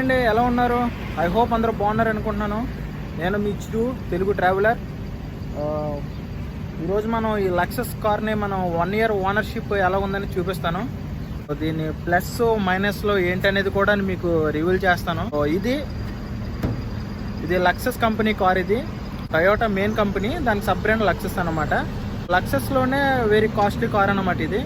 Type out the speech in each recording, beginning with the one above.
అండి, ఎలా ఉన్నారు? ఐ హోప్ అందరూ బాగున్నారు అనుకుంటున్నాను. నేను మీ చిరు తెలుగు ట్రావెలర్. ఈరోజు మనం ఈ లక్సస్ కార్ని మనం 1 year ఓనర్షిప్ ఎలా ఉందని చూపిస్తాను. దీని ప్లస్ మైనస్లో ఏంటనేది కూడా మీకు రివీల్ చేస్తాను. ఇది లక్సస్ కంపెనీ కార్. ఇది టయోటా మెయిన్ కంపెనీ, దాని సబ్ బ్రాండ్ లక్సస్ అనమాట. లక్సస్లోనే వెరీ కాస్ట్లీ కార్ అనమాట ఇది.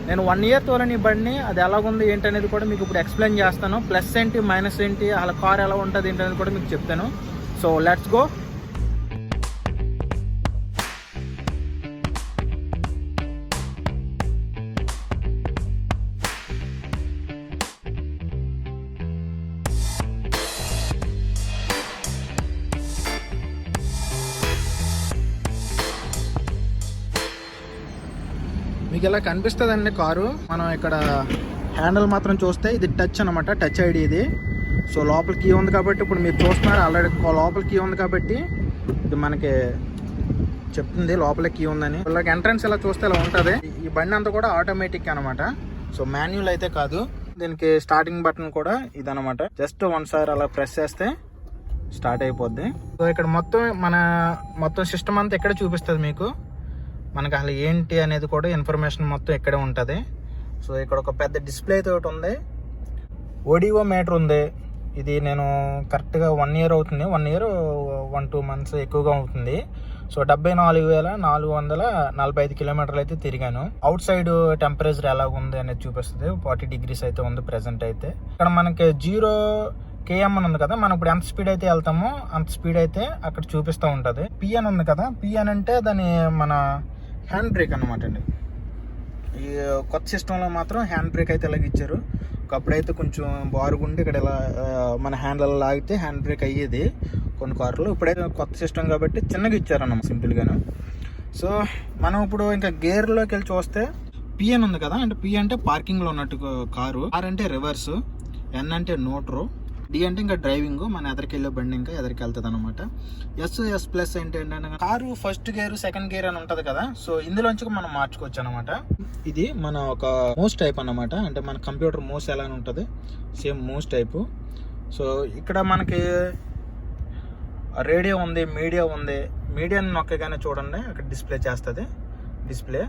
నేను 1 year తోలని ఈ బండిని, అది ఎలాగుంది ఏంటనేది కూడా మీకు ఇప్పుడు ఎక్స్ప్లెయిన్ చేస్తాను. ప్లస్ ఏంటి, మైనస్ ఏంటి, అలా కార్ ఎలా ఉంటుంది ఏంటనేది కూడా మీకు చెప్తాను. So let's go. మీకు ఇలా కనిపిస్తుందండి కారు. మనం ఇక్కడ హ్యాండిల్ మాత్రం చూస్తే ఇది టచ్ అనమాట, టచ్ ఐడి ఇది. సో లోపల కీ ఉంది కాబట్టి ఇప్పుడు మీరు చూస్తున్నారు, ఆల్రెడీ లోపల కీ ఉంది కాబట్టి ఇది మనకి చెప్తుంది లోపల కీ ఉందని. వాళ్ళకి ఎంట్రన్స్ ఇలా చూస్తే ఇలా ఉంటుంది. ఈ బండి అంతా కూడా ఆటోమేటిక్ అనమాట, సో మాన్యువల్ అయితే కాదు. దీనికి స్టార్టింగ్ బటన్ కూడా ఇదనమాట. జస్ట్ ఒకసారి అలా ప్రెస్ చేస్తే స్టార్ట్ అయిపోద్ది. సో ఇక్కడ మొత్తం సిస్టమ్ అంతా ఎక్కడ చూపిస్తుంది మీకు. మనకు అసలు ఏంటి అనేది కూడా ఇన్ఫర్మేషన్ మొత్తం ఇక్కడే ఉంటుంది. సో ఇక్కడ ఒక పెద్ద డిస్ప్లే తోటి ఉంది, ఓడిఓ మీటర్ ఉంది. ఇది నేను కరెక్ట్గా 1 year అవుతుంది, 1-2 months ఎక్కువగా అవుతుంది. సో 74,445 kilometers అయితే తిరిగాను. అవుట్ సైడ్ టెంపరేచర్ ఎలా ఉంది అనేది చూపిస్తుంది. 40 degrees అయితే ఉంది ప్రెసెంట్ అయితే. ఇక్కడ మనకి 0 km అని ఉంది కదా, మనం ఇప్పుడు ఎంత స్పీడ్ అయితే వెళ్తామో అంత స్పీడ్ అయితే అక్కడ చూపిస్తూ ఉంటుంది. పిఎన్ ఉంది కదా, పిఎన్ అంటే దాని మన హ్యాండ్ బ్రేక్ అనమాట అండి. ఈ కొత్త సిస్టంలో మాత్రం హ్యాండ్ బ్రేక్ అయితే ఇలాగ ఇచ్చారు. ఒకప్పుడైతే కొంచెం బారుగుండి ఇక్కడ ఇలా మన హ్యాండ్లో లాగితే హ్యాండ్ బ్రేక్ అయ్యేది కొన్ని కార్లు. ఇప్పుడైతే కొత్త సిస్టమ్ కాబట్టి చిన్నగా ఇచ్చారన్నమాట, సింపుల్గాను. సో మనం ఇప్పుడు ఇంకా గేర్లోకి వెళ్ళి చూస్తే పిఎన్ ఉంది కదా, అంటే పి అంటే పార్కింగ్లో ఉన్నట్టు కారు, ఆర్ అంటే రివర్స్, ఎన్ అంటే న్యూట్రల్, డి అంటే ఇంకా డ్రైవింగ్, మన ఎదరికి వెళ్ళే బండి ఇంకా ఎదరికి వెళ్తుంది అనమాట. ఎస్ ప్లస్ ఏంటంటే car first gear second gear అని ఉంటుంది కదా, సో ఇందులోంచి మనం మార్చుకోవచ్చు అనమాట. ఇది మన ఒక మోస్ టైప్ అనమాట, అంటే మన కంప్యూటర్ మోస్ ఎలా ఉంటుంది సేమ్ మోస్ టైపు. సో ఇక్కడ మనకి రేడియో ఉంది, మీడియా ఉంది. మీడియాని నొక్కగానే చూడండి అక్కడ డిస్ప్లే చేస్తుంది. డిస్ప్లే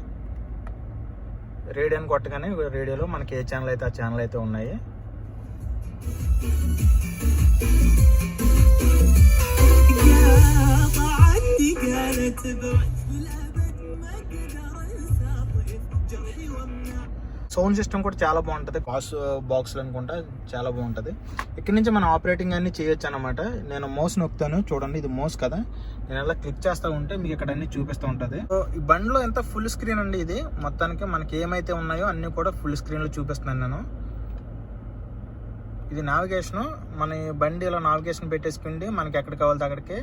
రేడియోని కొట్టగానే రేడియోలో మనకి ఏ ఛానల్ అయితే ఆ ఛానల్ అయితే ఉన్నాయి. సౌండ్ సిస్టమ్ కూడా చాలా బాగుంటుంది. బాక్స్లు అనుకుంటా చాలా బాగుంటుంది. ఇక్కడ నుంచి మనం ఆపరేటింగ్ అన్ని చేయొచ్చు అనమాట. నేను మౌస్ నొక్కుతాను చూడండి, ఇది మౌస్ కదా, నేను అలా క్లిక్ చేస్తూ ఉంటే మీకు ఇక్కడ అన్ని చూపిస్తూ ఉంటుంది. సో ఈ బండిలో ఎంత ఫుల్ స్క్రీన్ అండి ఇది. మొత్తానికి మనకి ఏమైతే ఉన్నాయో అన్ని కూడా ఫుల్ స్క్రీన్లో చూపిస్తున్నాను నేను. ఇది నావిగేషను. మన బండిలో నావిగేషన్ పెట్టేసుకుంటే మనకి ఎక్కడికి కావాలితే అక్కడికి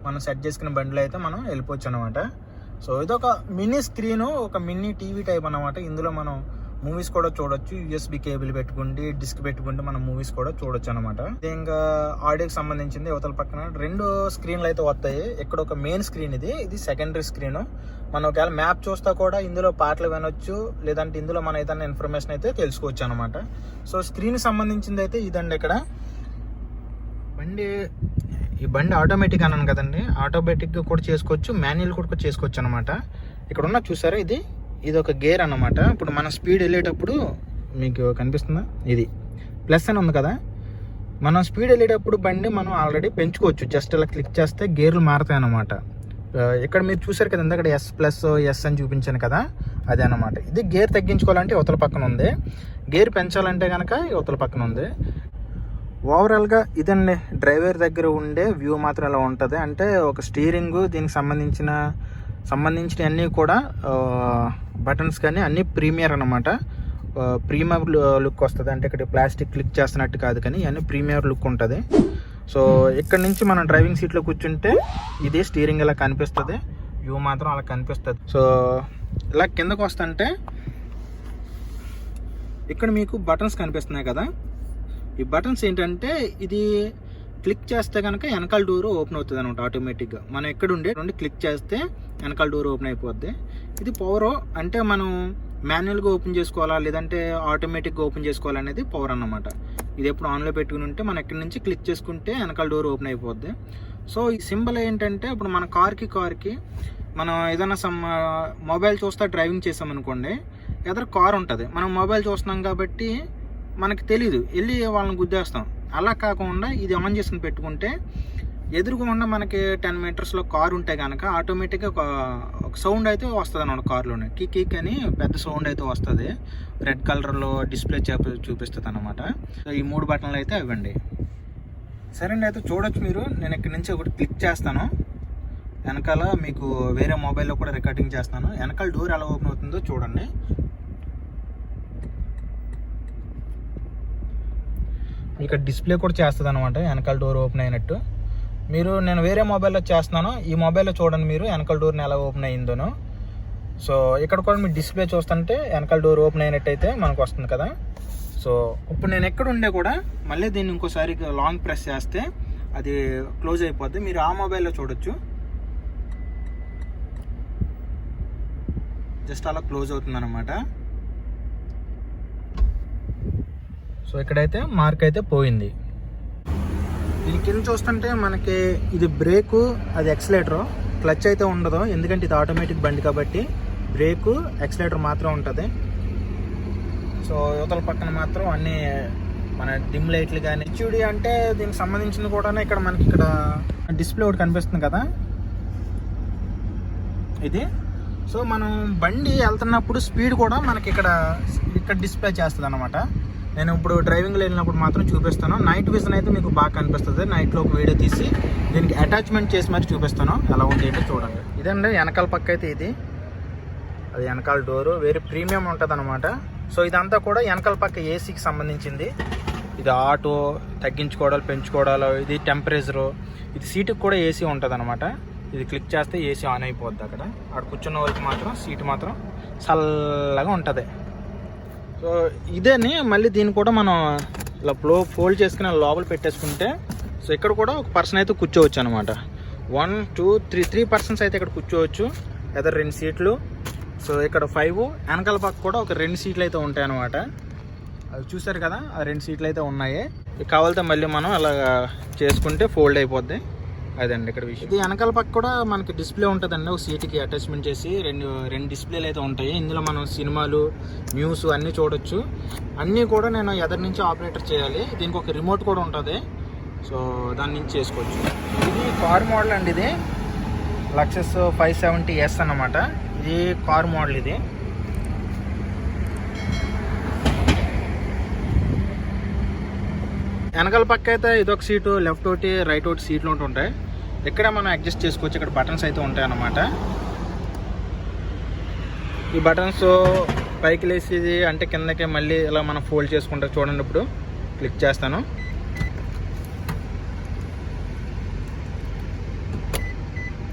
మనం సెట్ చేసుకున్న బండిలో అయితే మనం వెళ్ళిపోవచ్చు అనమాట. సో ఇదొక మినీ స్క్రీను, ఒక మినీ టీవీ టైప్ అనమాట. ఇందులో మనం మూవీస్ కూడా చూడొచ్చు. యూఎస్బి కేబుల్ పెట్టుకుంటే, డిస్క్ పెట్టుకుంటే మనం మూవీస్ కూడా చూడొచ్చు అనమాట. ఇంకా ఆడియోకి సంబంధించింది అవతల పక్కన 2 స్క్రీన్లు అయితే వస్తాయి. ఇక్కడ ఒక మెయిన్ స్క్రీన్, ఇది సెకండరీ స్క్రీన్. మనం ఒకవేళ మ్యాప్ చూస్తా కూడా ఇందులో పాటలు వినొచ్చు, లేదంటే ఇందులో మనం ఏదైనా ఇన్ఫర్మేషన్ అయితే తెలుసుకోవచ్చు అనమాట. సో స్క్రీన్ సంబంధించింది అయితే ఇదండి. ఇక్కడ ఈ బండి ఆటోమేటిక్ అన్నాను కదండి, ఆటోమేటిక్గా కూడా చేసుకోవచ్చు, మాన్యువల్ కూడా చేసుకోవచ్చు అనమాట. ఇక్కడ ఉన్న చూసారా, ఇది ఒక గేర్ అన్నమాట. ఇప్పుడు మన స్పీడ్ వెళ్ళేటప్పుడు మీకు కనిపిస్తుందా, ఇది ప్లస్ అని ఉంది కదా, మనం స్పీడ్ వెళ్ళేటప్పుడు బండి మనం ఆల్రెడీ పెంచుకోవచ్చు. జస్ట్ ఇలా క్లిక్ చేస్తే గేర్లు మారుతాయి అన్నమాట. ఇక్కడ మీరు చూసారు కదా, ఇందాక ఎస్ ప్లస్ ఎస్ అని చూపించాను కదా, అదే అనమాట. ఇది గేర్ తగ్గించుకోవాలంటే యువతల పక్కన ఉంది, గేర్ పెంచాలంటే కనుక యువతల పక్కన ఉంది. ఓవరాల్గా ఇదండి డ్రైవర్ దగ్గర ఉండే వ్యూ మాత్రం ఇలా ఉంటుంది. అంటే ఒక స్టీరింగ్, దీనికి సంబంధించిన అన్నీ కూడా బటన్స్ కానీ అన్నీ ప్రీమియర్ అనమాట. ప్రీమియర్ లుక్ వస్తుంది. అంటే ఇక్కడ ప్లాస్టిక్ క్లిక్ చేస్తున్నట్టు కాదు, కానీ ఇవన్నీ ప్రీమియర్ లుక్ ఉంటుంది. సో ఇక్కడ నుంచి మనం డ్రైవింగ్ సీట్లో కూర్చుంటే ఇది స్టీరింగ్ ఇలా కనిపిస్తుంది, వ్యూ మాత్రం అలా కనిపిస్తుంది. సో ఇలా కిందకు వస్తుంటే ఇక్కడ మీకు బటన్స్ కనిపిస్తున్నాయి కదా, ఈ బటన్స్ ఏంటంటే ఇది క్లిక్ చేస్తే కనుక వెనకాల డోర్ ఓపెన్ అవుతుంది అనమాట ఆటోమేటిక్గా. మనం ఎక్కడ ఉండే క్లిక్ చేస్తే వెనకాల డోర్ ఓపెన్ అయిపోద్ది. ఇది పవర్, అంటే మనం మాన్యువల్గా ఓపెన్ చేసుకోవాలా లేదంటే ఆటోమేటిక్గా ఓపెన్ చేసుకోవాలనేది పవర్ అన్నమాట. ఇది ఎప్పుడు ఆన్లో పెట్టుకుని ఉంటే మనం ఎక్కడి నుంచి క్లిక్ చేసుకుంటే వెనకాల డోర్ ఓపెన్ అయిపోద్ది. సో ఈ సింబల్ ఏంటంటే ఇప్పుడు మన కార్కి మనం ఏదైనా మొబైల్ చూస్తా డ్రైవింగ్ చేసామనుకోండి, ఎదురు కార్ ఉంటుంది, మనం మొబైల్ చూస్తున్నాం కాబట్టి మనకి తెలీదు, వెళ్ళి వాళ్ళని గుద్దేస్తాం. అలా కాకుండా ఇది ఆన్ చేసుకుని పెట్టుకుంటే ఎదురుకుండా మనకి 10 మీటర్స్లో కారు ఉంటే కనుక ఆటోమేటిక్గా ఒక సౌండ్ అయితే వస్తుంది అన్నమాట. కార్లోనే కిక్ అని పెద్ద సౌండ్ అయితే వస్తుంది, రెడ్ కలర్లో డిస్ప్లే చూపిస్తుంది అనమాట. సో ఈ 3 బటన్లు అయితే ఇవ్వండి. సరే అండి, అయితే చూడొచ్చు మీరు. నేను ఇక్కడి నుంచి ఒకటి క్లిక్ చేస్తాను, వెనకాల మీకు వేరే మొబైల్లో కూడా రికార్డింగ్ చేస్తాను. వెనకాల డోర్ ఎలా ఓపెన్ అవుతుందో చూడండి. ఇక్కడ డిస్ప్లే కూడా చేస్తుంది అనమాట వెనకాల డోర్ ఓపెన్ అయినట్టు. నేను వేరే మొబైల్లో చేస్తున్నాను, ఈ మొబైల్లో చూడండి మీరు వెనకాల డోర్ని ఎలా ఓపెన్ అయ్యిందోను. సో ఇక్కడ కూడా మీరు డిస్ప్లే చూస్తుంటే వెనకాల డోర్ ఓపెన్ అయినట్టయితే మనకు వస్తుంది కదా. సో ఇప్పుడు నేను ఎక్కడ ఉండే కూడా మళ్ళీ దీన్ని ఇంకోసారి లాంగ్ ప్రెస్ చేస్తే అది క్లోజ్ అయిపోద్ది. మీరు ఆ మొబైల్లో చూడొచ్చు, జస్ట్ అలా క్లోజ్ అవుతుంది అనమాట. సో ఇక్కడైతే మార్క్ అయితే పోయింది. దీని కింద చూస్తుంటే మనకి ఇది బ్రేకు, అది ఎక్సలేటరు, క్లచ్ అయితే ఉండదు, ఎందుకంటే ఇది ఆటోమేటిక్ బండి కాబట్టి బ్రేకు ఎక్సలేటర్ మాత్రం ఉంటుంది. సో యువతల పక్కన మాత్రం అన్నీ మన డిమ్ లైట్లు కానీ హెచ్యూడి అంటే దీనికి సంబంధించింది కూడా ఇక్కడ మనకి ఇక్కడ డిస్ప్లే ఒకటి కనిపిస్తుంది కదా ఇది. సో మనం బండి వెళ్తున్నప్పుడు స్పీడ్ కూడా మనకి ఇక్కడ డిస్ప్లే చేస్తుంది అనమాట. నేను ఇప్పుడు డ్రైవింగ్లో వెళ్ళినప్పుడు మాత్రం చూపిస్తాను. నైట్ విజన్ అయితే మీకు బాగా కనిపిస్తుంది. నైట్లో ఒక వీడియో తీసి దీనికి అటాచ్మెంట్ చేసి మరి చూపిస్తాను ఎలా ఉంది ఏంటో చూడండి. ఇదండి వెనకాల పక్క అయితే ఇది, అది వెనకాల డోరు వేరే ప్రీమియం ఉంటుంది అనమాట. సో ఇదంతా కూడా వెనకాల పక్క ఏసీకి సంబంధించింది. ఇది ఆటో తగ్గించుకోవడాలు పెంచుకోవడాలు, ఇది టెంపరేచరు, ఇది సీటుకి కూడా ఏసీ ఉంటుంది అనమాట. ఇది క్లిక్ చేస్తే ఏసీ ఆన్ అయిపోద్ది. అక్కడ కూర్చున్న వాళ్ళకి మాత్రం సీటు మాత్రం చల్లగా ఉంటుంది. సో ఇదేని మళ్ళీ దీన్ని కూడా మనం ఇలా ఫోల్డ్ చేసుకుని లోపల పెట్టేసుకుంటే సో ఇక్కడ కూడా ఒక పర్సన్ అయితే కూర్చోవచ్చు అనమాట. 1 2 3 పర్సన్స్ అయితే ఇక్కడ కూర్చోవచ్చు, లేదా 2 సీట్లు. సో ఇక్కడ 5 వెనకాల పక్క కూడా ఒక 2 సీట్లు అయితే ఉంటాయి అనమాట. అవి చూసారు కదా, ఆ 2 సీట్లు అయితే ఉన్నాయి. కావాలితే మళ్ళీ మనం అలా చేసుకుంటే ఫోల్డ్ అయిపోద్ది. అదండి ఇక్కడ విషయం. ఇది వెనకాల పక్క కూడా మనకి డిస్ప్లే ఉంటుందండి, ఒక సీట్కి అటాచ్మెంట్ చేసి రెండు డిస్ప్లేలు అయితే ఉంటాయి. ఇందులో మనం సినిమాలు, న్యూస్ అన్నీ చూడొచ్చు. అన్నీ కూడా నేను ఎదరి నుంచి ఆపరేటర్ చేయాలి. దీనికి ఒక రిమోట్ కూడా ఉంటుంది, సో దాని నుంచి చేసుకోవచ్చు. ఇది కార్ మోడల్ అండి, ఇది లక్సస్ 570S అన్నమాట. ఇది కార్ మోడల్. ఇది వెనకాల పక్క అయితే ఇదొక సీటు, లెఫ్ట్ ఒకటి రైట్ ఒకటి సీట్లు ఒకటి ఉంటాయి. ఇక్కడ మనం అడ్జస్ట్ చేసుకోవచ్చు. ఇక్కడ బటన్స్ అయితే ఉంటాయి అన్నమాట. ఈ బటన్స్ పైకి లేసేది అంటే కిందకి మళ్ళీ ఇలా మనం ఫోల్డ్ చేసుకుంటాం. చూడండి ఇప్పుడు క్లిక్ చేస్తాను.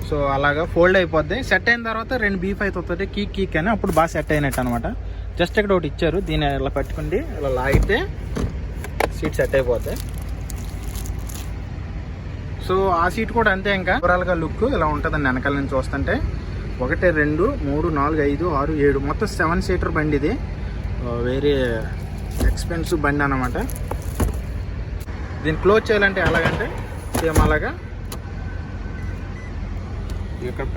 సో అలాగా ఫోల్డ్ అయిపోద్ది. సెట్ అయిన తర్వాత 2 బీఫ్ అయితే వస్తుంది, కీక్ అని, అప్పుడు బాగా సెట్ అయినట్టు అనమాట. జస్ట్ ఇక్కడ ఒకటి ఇచ్చారు, దీన్ని ఇలా పట్టుకుంటే ఇలా లాగితే సీట్ సెట్ అయిపోతాయి. సో ఆ సీట్ కూడా అంతే. ఇంకా ఓవరాల్గా లుక్ ఇలా ఉంటుందండి వెనకాల నుంచి చూస్తుంటే. 1 2 3 4 5 6 7 మొత్తం 7 సీటర్ బండి. ఇది వెరీ ఎక్స్పెన్సివ్ బండి అన్నమాట. దీన్ని క్లోజ్ చేయాలంటే ఎలాగంటే సేమ్ అలాగా ఇక్కడ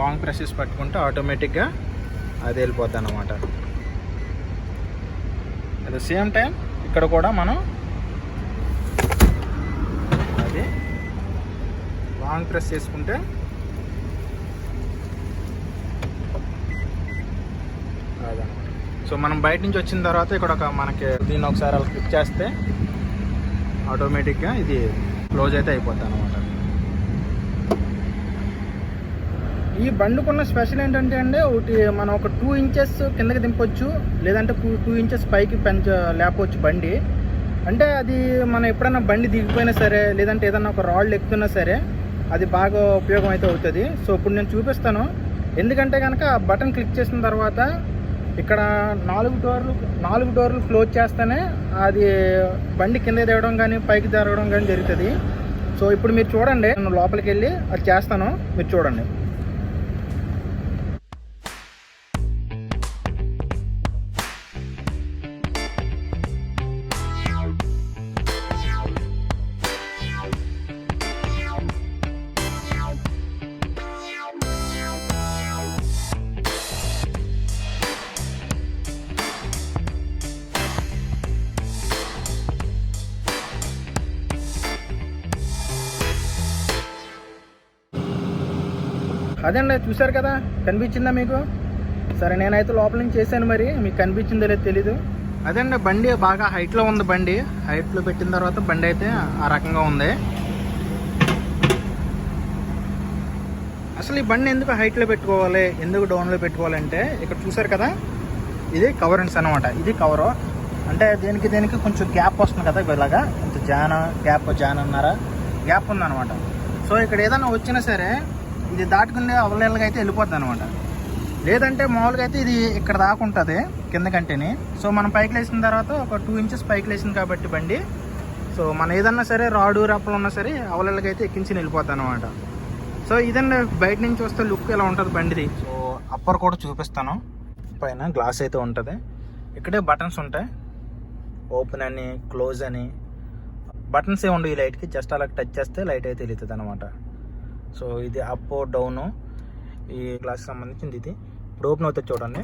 లాంగ్ ప్రెసెస్ పట్టుకుంటే ఆటోమేటిక్గా అది వెళ్ళిపోద్ది అన్నమాట. అట్ ద సేమ్ టైం ఇక్కడ కూడా మనం అది లాంగ్ ప్రెస్ చేసుకుంటే అదనమాట. సో మనం బయట నుంచి వచ్చిన తర్వాత ఇక్కడ మనకి దీన్ని ఒకసారి అలా క్లిక్ చేస్తే ఆటోమేటిక్గా ఇది క్లోజ్ అయితే అయిపోద్ది అనమాట. ఈ బండుకున్న స్పెషల్ ఏంటంటే అండి, ఒకటి మనం ఒక 2 ఇంచెస్ కిందకి దింపొచ్చు, లేదంటే 2 ఇంచెస్ పైకి లేపవచ్చు బండి. అంటే అది మనం ఎప్పుడైనా బండి దిగిపోయినా సరే, లేదంటే ఏదన్నా ఒక రాళ్ళు ఎక్కుతున్నా సరే అది బాగా ఉపయోగం అయితే అవుతుంది. సో ఇప్పుడు నేను చూపిస్తాను. ఎందుకంటే కనుక బటన్ క్లిక్ చేసిన తర్వాత ఇక్కడ 4 డోర్లు క్లోజ్ చేస్తేనే అది బండి కింద దిగడం కానీ పైకి జరగడం కానీ జరుగుతుంది. సో ఇప్పుడు మీరు చూడండి, నేను లోపలికి వెళ్ళి అది చేస్తాను, మీరు చూడండి. అదండి, చూసారు కదా, కనిపించిందా మీకు? సరే, నేనైతే లోపల నుంచి చేశాను, మరి మీకు కనిపించిందో లేదో తెలీదు. అదండి, బండి బాగా హైట్లో ఉంది. బండి హైట్లో పెట్టిన తర్వాత బండి అయితే ఆ రకంగా ఉంది. అసలు ఈ బండి ఎందుకు హైట్లో పెట్టుకోవాలి, ఎందుకు డౌన్లో పెట్టుకోవాలంటే, ఇక్కడ చూసారు కదా, ఇది కవరెన్స్ అనమాట. ఇది కవరు అంటే దేనికి కొంచెం గ్యాప్ వస్తుంది కదా, ఇలాగా ఇంత జాన్ అన్నారా, గ్యాప్ ఉందన్నమాట. సో ఇక్కడ ఏదైనా వచ్చినా సరే ఇది దాటుకునే అవలేలుగా అయితే వెళ్ళిపోద్ది అనమాట. లేదంటే మామూలుగా అయితే ఇది ఇక్కడ దాకా ఉంటుంది కిందకంటేని. సో మనం పైకి లేసిన తర్వాత ఒక 2 ఇంచెస్ పైకి లేసింది కాబట్టి బండి, సో మనం ఏదన్నా సరే రాడు రప్పలు ఉన్నా సరే అవలేలుగా అయితే ఎక్కించి వెళ్ళిపోద్ది అనమాట. సో ఇదండి, బయట నుంచి వస్తే లుక్ ఎలా ఉంటుంది బండిది. సో అప్పర్ కూడా చూపిస్తాను. పైన గ్లాస్ అయితే ఉంటుంది. ఇక్కడే బటన్స్ ఉంటాయి, ఓపెన్ అని, క్లోజ్ అని. బటన్స్ ఏ ఉండవు ఈ లైట్కి, జస్ట్ అలా టచ్ చేస్తే లైట్ అయితే వెళ్తుంది అనమాట. సో ఇది అప్ డౌన్, ఈ గ్లాస్కి సంబంధించింది. ఇది ఇప్పుడు ఓపెన్ అవుతుంది చూడండి.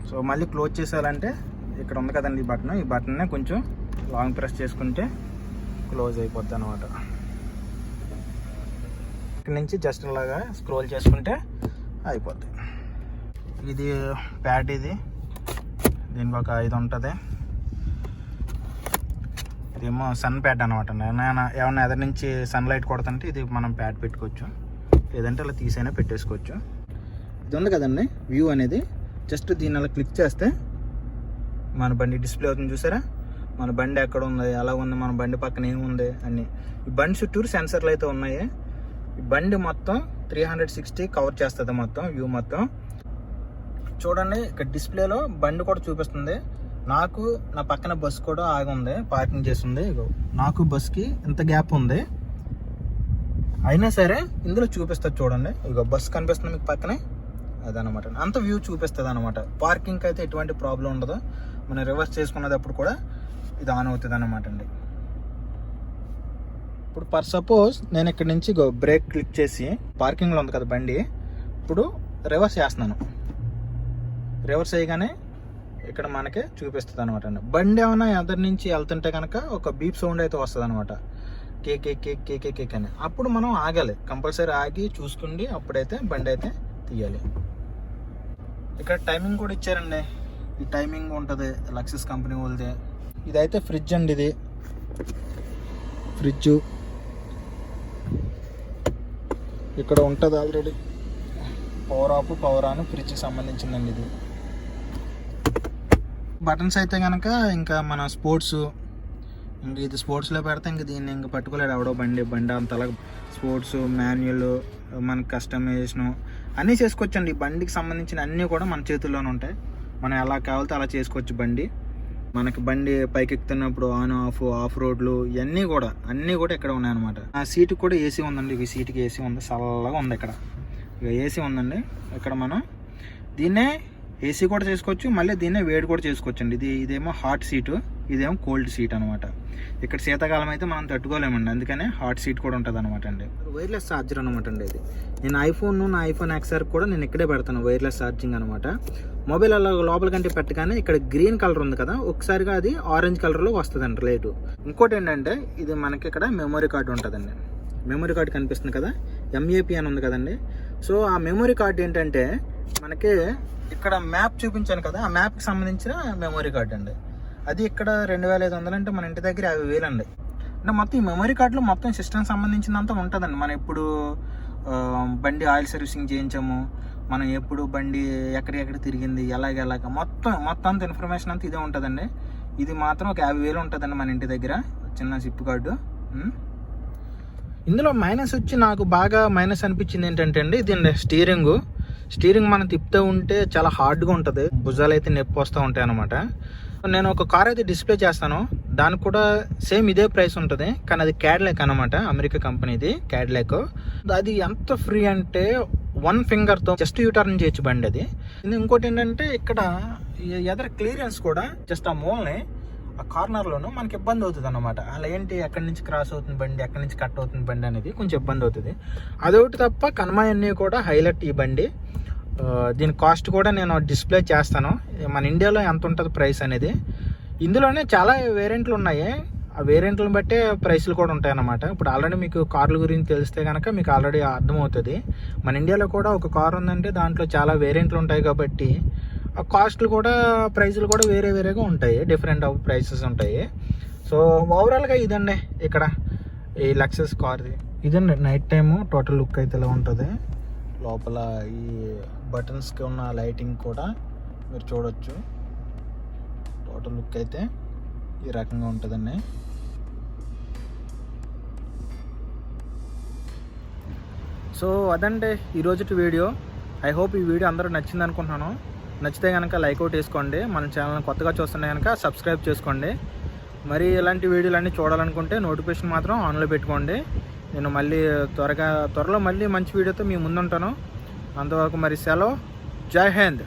సో మళ్ళీ క్లోజ్ చేసేయాలంటే ఇక్కడ ఉంది కదండి ఈ బటన్, ఈ బటన్నే కొంచెం లాంగ్ ప్రెస్ చేసుకుంటే క్లోజ్ అయిపోద్ది అనమాట. ఇక్కడ నుంచి జస్ట్ అలాగా స్క్రోల్ చేసుకుంటే అయిపోద్ది. ఇది ప్యాడ్, ఇది దీనికి ఒక 5 ఉంటుంది. ఇదేమో సన్ ప్యాడ్ అనమాట. ఏమన్నా ఎదరి నుంచి సన్లైట్ కొడుతుంటే ఇది మనం ప్యాడ్ పెట్టుకోవచ్చు, లేదంటే అలా తీసైనా పెట్టేసుకోవచ్చు. ఇది ఉంది కదండి వ్యూ అనేది, జస్ట్ దీన్ని అలా క్లిక్ చేస్తే మన బండి డిస్ప్లే అవుతుంది. చూసారా, మన బండి ఎక్కడ ఉంది, ఎలా ఉంది, మన బండి పక్కన ఏముంది అన్నీ. ఈ బండి చుట్టూరు సెన్సర్లు అయితే ఉన్నాయి. ఈ బండి మొత్తం 360 కవర్ చేస్తుంది మొత్తం వ్యూ మొత్తం. చూడండి, ఇక్కడ డిస్ప్లేలో బండి కూడా చూపిస్తుంది. నాకు నా పక్కన బస్ కూడా ఆగి ఉంది, పార్కింగ్ చేస్తుంది. నాకు బస్కి ఇంత గ్యాప్ ఉంది, అయినా సరే ఇందులో చూపిస్తుంది చూడండి. ఇగో బస్ కనిపిస్తుంది మీకు పక్కనే, అదనమాట. అంత వ్యూ చూపిస్తుంది అనమాట. పార్కింగ్కి అయితే ఎటువంటి ప్రాబ్లం ఉండదు. మనం రివర్స్ చేసుకునేటప్పుడు కూడా ఇది ఆన్ అవుతుంది అనమాట అండి. ఇప్పుడు ఫర్ సపోజ్ నేను ఇక్కడ నుంచి బ్రేక్ క్లిక్ చేసి, పార్కింగ్లో ఉంది కదా బండి, ఇప్పుడు రివర్స్ చేస్తున్నాను. రివర్స్ చేయగానే ఇక్కడ మనకి చూపిస్తుంది అనమాట. బండి ఏమైనా ఎదరి నుంచి వెళ్తుంటే కనుక ఒక బీప్ సౌండ్ అయితే వస్తుంది అనమాట, కేక్ అని. అప్పుడు మనం ఆగాలి, కంపల్సరీ ఆగి చూసుకుండి అప్పుడైతే బండి అయితే తీయాలి. ఇక్కడ టైమింగ్ కూడా ఇచ్చారండి. ఈ టైమింగ్ ఉంటుంది లక్సస్ కంపెనీ వాళ్ళది. ఇదైతే ఫ్రిడ్జ్ అండి, ఇది ఫ్రిడ్జ్ ఇక్కడ ఉంటుంది already. Power off, power on ఫ్రిడ్జ్కి సంబంధించిందండి ఇది. బటన్స్ అయితే కనుక ఇంకా మన స్పోర్ట్స్, ఇంక ఇది స్పోర్ట్స్లో పెడితే ఇంక దీన్ని ఇంక పట్టుకోలేడు ఎవడో. బండి అంతలా స్పోర్ట్స్, మాన్యువల్, మనకి కస్టమైజేషను అన్నీ చేసుకోవచ్చండి. ఈ బండికి సంబంధించిన అన్నీ కూడా మన చేతుల్లోనే ఉంటాయి. మనం ఎలా కావాలితే అలా చేసుకోవచ్చు బండి. మనకి బండి పైకి ఎక్కుతున్నప్పుడు ఆన్ ఆఫ్ రోడ్లు ఇవన్నీ కూడా అన్నీ కూడా ఇక్కడ ఉన్నాయన్నమాట. ఆ సీటుకి కూడా ఏసీ ఉందండి. ఈ సీటుకి ఏసీ ఉంది, చల్లగా ఉంది. ఇక్కడ ఇక ఏసీ ఉందండి. ఇక్కడ మనం దీన్నే ఏసీ కూడా చేసుకోవచ్చు, మళ్ళీ దీన్నే వేడి కూడా చేసుకోవచ్చు అండి. ఇదేమో హాట్ సీటు, ఇదేమో కోల్డ్ సీట్ అనమాట. ఇక్కడ శీతాకాలం అయితే మనం తట్టుకోలేమండి, అందుకనే హాట్ సీట్ కూడా ఉంటుంది అనమాట అండి. వైర్లెస్ ఛార్జర్ అనమాట అండి ఇది. నేను నా ఐఫోన్ XR కూడా నేను ఇక్కడే పెడతాను, వైర్లెస్ ఛార్జింగ్ అనమాట. మొబైల్ అలా లోపల కంటే పెట్టగానే ఇక్కడ గ్రీన్ కలర్ ఉంది కదా, ఒకసారిగా అది ఆరెంజ్ కలర్లో వస్తుందండి లైట్. ఇంకోటి ఏంటంటే ఇది మనకి ఇక్కడ మెమొరీ కార్డు ఉంటుందండి. మెమొరీ కార్డు కనిపిస్తుంది కదా, MAP అని ఉంది కదండి. సో ఆ మెమొరీ కార్డు ఏంటంటే మనకి ఇక్కడ మ్యాప్ చూపించాను కదా, ఆ మ్యాప్కి సంబంధించిన మెమొరీ కార్డు అండి. అది ఇక్కడ 2500 అంటే మన ఇంటి దగ్గర 50,000 అండి. అంటే మొత్తం ఈ మెమొరీ కార్డులో మొత్తం సిస్టమ్ సంబంధించినంత ఉంటుందండి. మనం ఎప్పుడు బండి ఆయిల్ సర్వీసింగ్ చేయించాము, మనం ఎప్పుడు బండి ఎక్కడెక్కడ తిరిగింది, ఎలాగ మొత్తం అంత ఇన్ఫర్మేషన్ అంతా ఇదే ఉంటుందండి. ఇది మాత్రం ఒక 50,000 ఉంటుందండి మన ఇంటి దగ్గర, చిన్న సిప్ కార్డు. ఇందులో మైనస్ వచ్చి నాకు బాగా మైనస్ అనిపించింది ఏంటంటే అండి, ఇది స్టీరింగ్ మనం తిప్పుతూ ఉంటే చాలా హార్డ్గా ఉంటుంది, భుజాలు అయితే నొప్పి వస్తూ ఉంటాయి అనమాట. నేను ఒక కార్ అయితే డిస్ప్లే చేస్తాను, దానికి కూడా సేమ్ ఇదే ప్రైస్ ఉంటుంది, కానీ అది క్యాడ్లాక్ అనమాట, అమెరికా కంపెనీది క్యాడ్లాక్. అది ఎంత ఫ్రీ అంటే 1 ఫింగర్తో జస్ట్ యూటర్న్ చేయొచ్చు బండి అది. ఇంకోటి ఏంటంటే ఇక్కడ ఎదర క్లియరెన్స్ కూడా జస్ట్ ఆ మూలని ఆ కార్నర్లోనూ మనకి ఇబ్బంది అవుతుంది అనమాట. అలా ఏంటి ఎక్కడి నుంచి క్రాస్ అవుతుంది బండి, ఎక్కడి నుంచి కట్ అవుతుంది బండి అనేది కొంచెం ఇబ్బంది అవుతుంది. అదొకటి తప్ప కన్మాయన్నీ కూడా హైలైట్ ఈ బండి. దీని కాస్ట్ కూడా నేను డిస్ప్లే చేస్తాను, మన ఇండియాలో ఎంత ఉంటుంది ప్రైస్ అనేది. ఇందులోనే చాలా వేరియంట్లు ఉన్నాయి, ఆ వేరియంట్లను బట్టే ప్రైస్లు కూడా ఉంటాయి అన్నమాట. ఇప్పుడు ఆల్రెడీ మీకు కార్ల గురించి తెలిస్తే కనుక మీకు ఆల్రెడీ అర్థమవుతుంది. మన ఇండియాలో కూడా ఒక కార్ ఉందంటే దాంట్లో చాలా వేరియంట్లు ఉంటాయి కాబట్టి ఆ కాస్ట్లు కూడా ప్రైస్లు కూడా వేరే వేరేగా ఉంటాయి, డిఫరెంట్ ఆఫ్ ప్రైసెస్ ఉంటాయి. సో ఓవరాల్గా ఇదండి ఇక్కడ ఈ లెక్సస్ కార్ది. ఇదండి నైట్ టైము టోటల్ లుక్ అయితే ఇలా ఉంటుంది. లోపల ఈ బటన్స్కి ఉన్న లైటింగ్ కూడా మీరు చూడొచ్చు. టోటల్ లుక్ అయితే ఈ రకంగా ఉంటుందండి. సో అదండి ఈరోజు వీడియో. ఐ హోప్ ఈ వీడియో అందరూ నచ్చింది అనుకుంటున్నాను. నచ్చితే కనుక లైక్ అవుట్ వేసుకోండి. మన ఛానల్ని కొత్తగా చూస్తుంటే కనుక సబ్స్క్రైబ్ చేసుకోండి. మరి ఇలాంటి వీడియోలు అన్నీ చూడాలనుకుంటే నోటిఫికేషన్ మాత్రం ఆన్లో పెట్టుకోండి. నేను మళ్ళీ త్వరలో మళ్ళీ మంచి వీడియోతో మీ ముందుంటాను. అంతవరకు మరి సెలవు. జై హింద్.